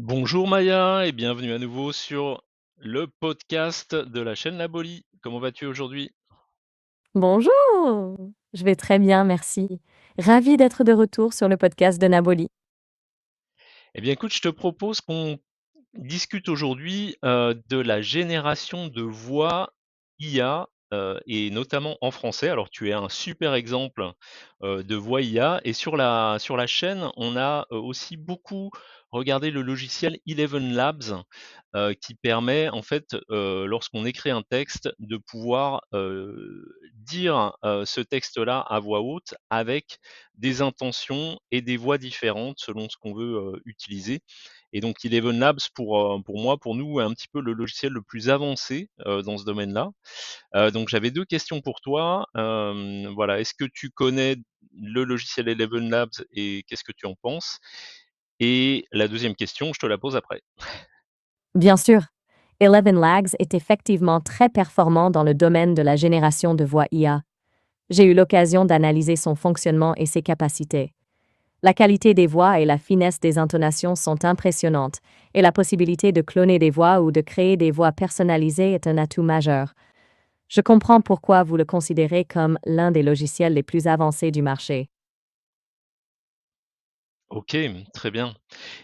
Bonjour Maya et bienvenue à nouveau sur le podcast de la chaîne Laboli. Comment vas-tu aujourd'hui? Bonjour! Je vais très bien, merci. Ravie d'être de retour sur le podcast de Naboli. Eh bien écoute, je te propose qu'on discute aujourd'hui de la génération de voix IA et notamment en français. Alors tu es un super exemple de voix IA et sur la chaîne, on a aussi beaucoup regardé le logiciel Eleven Labs qui permet en fait, lorsqu'on écrit un texte, de pouvoir dire ce texte-là à voix haute avec des intentions et des voix différentes selon ce qu'on veut utiliser. Et donc Eleven Labs pour moi, pour nous, est un petit peu le logiciel le plus avancé dans ce domaine-là. Donc j'avais 2 questions pour toi. Voilà, est-ce que tu connais le logiciel Eleven Labs et qu'est-ce que tu en penses? Et la deuxième question, je te la pose après. Bien sûr, Eleven Lags est effectivement très performant dans le domaine de la génération de voix IA. J'ai eu l'occasion d'analyser son fonctionnement et ses capacités. La qualité des voix et la finesse des intonations sont impressionnantes, et la possibilité de cloner des voix ou de créer des voix personnalisées est un atout majeur. Je comprends pourquoi vous le considérez comme l'un des logiciels les plus avancés du marché. OK, très bien.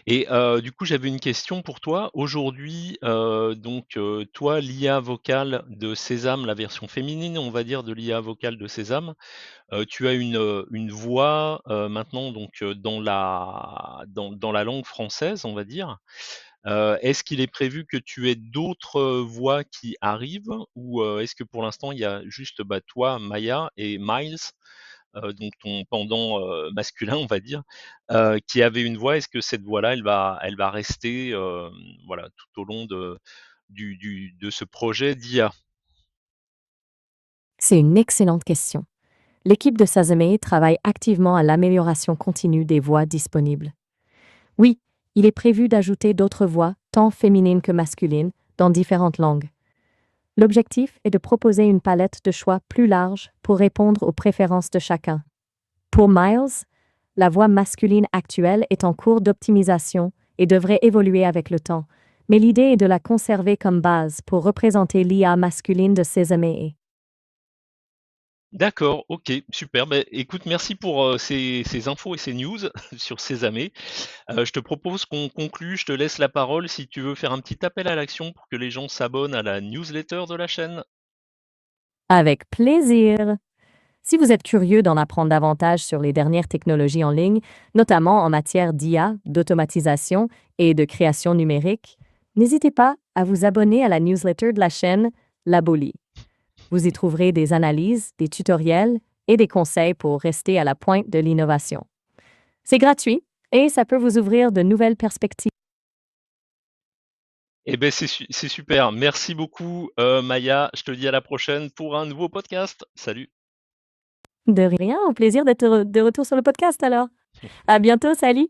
Et du coup, j'avais une question pour toi. Aujourd'hui, toi, l'IA vocale de Sésame, la version féminine, on va dire, de l'IA vocale de Sésame, tu as une voix, maintenant dans la langue française, on va dire. Est-ce qu'il est prévu que tu aies d'autres, voix qui arrivent ou, est-ce que pour l'instant il y a juste, bah, toi, Maya et Miles, donc ton pendant, masculin, on va dire, qui avait une voix? Est-ce que cette voix-là, elle va rester, voilà, tout au long de ce projet d'IA? C'est une excellente question. L'équipe de Sazame travaille activement à l'amélioration continue des voix disponibles. Oui, il est prévu d'ajouter d'autres voix, tant féminines que masculines, dans différentes langues. L'objectif est de proposer une palette de choix plus large pour répondre aux préférences de chacun. Pour Miles, la voix masculine actuelle est en cours d'optimisation et devrait évoluer avec le temps, mais l'idée est de la conserver comme base pour représenter l'IA masculine de Sesame. D'accord, OK, super. Beh, écoute, merci pour, ces infos et ces news sur Sésame. Je te propose qu'on conclue, je te laisse la parole si tu veux faire un petit appel à l'action pour que les gens s'abonnent à la newsletter de la chaîne. Avec plaisir! Si vous êtes curieux d'en apprendre davantage sur les dernières technologies en ligne, notamment en matière d'IA, d'automatisation et de création numérique, n'hésitez pas à vous abonner à la newsletter de la chaîne La Bolie. Vous y trouverez des analyses, des tutoriels et des conseils pour rester à la pointe de l'innovation. C'est gratuit et ça peut vous ouvrir de nouvelles perspectives. Eh ben c'est super. Merci beaucoup, Maya. Je te dis à la prochaine pour un nouveau podcast. Salut. De rien, au plaisir d'être de retour sur le podcast alors. À bientôt, salut!